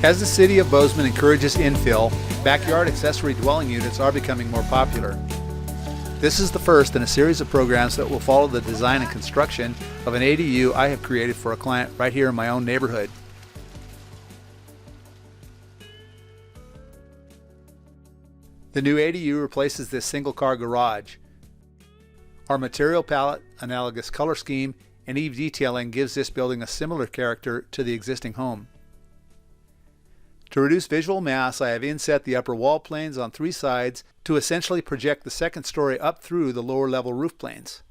As the city of Bozeman encourages infill, backyard accessory dwelling units are becoming more popular. This is the first in a series of programs that will follow the design and construction of an ADU I have created for a client right here in my own neighborhood. The new ADU replaces this single-car garage. Our material palette, analogous color scheme, and eave detailing gives this building a similar character to the existing home. To reduce visual mass, I have inset the upper wall planes on 3 sides to essentially project the second story up through the lower level roof planes.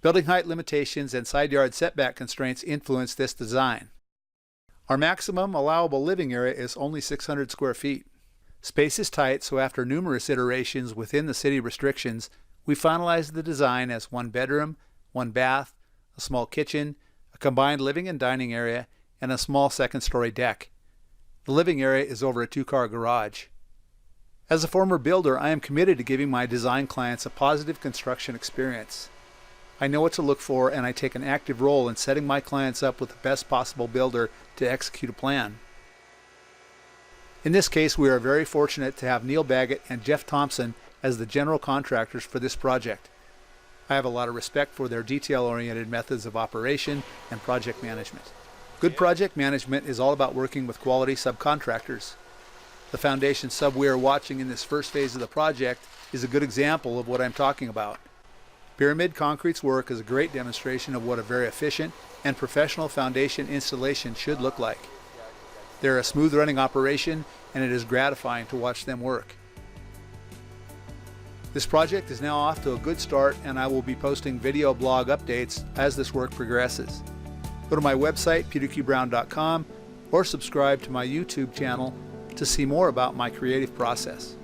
Building height limitations and side yard setback constraints influence this design. Our maximum allowable living area is only 600 square feet. Space is tight, so after numerous iterations within the city restrictions, we finalized the design as 1 bedroom, 1 bath, a small kitchen, a combined living and dining area, and a small second story deck. The living area is over a 2-car garage. As a former builder, I am committed to giving my design clients a positive construction experience. I know what to look for, and I take an active role in setting my clients up with the best possible builder to execute a plan. In this case, we are very fortunate to have Neil Baggett and Jeff Thompson as the general contractors for this project. I have a lot of respect for their detail-oriented methods of operation and project management. Good project management is all about working with quality subcontractors. The foundation sub we are watching in this first phase of the project is a good example of what I'm talking about. Pyramid Concrete's work is a great demonstration of what a very efficient and professional foundation installation should look like. They're a smooth running operation, and it is gratifying to watch them work. This project is now off to a good start, and I will be posting video blog updates as this work progresses. Go to my website, peterqbrown.com, or subscribe to my YouTube channel to see more about my creative process.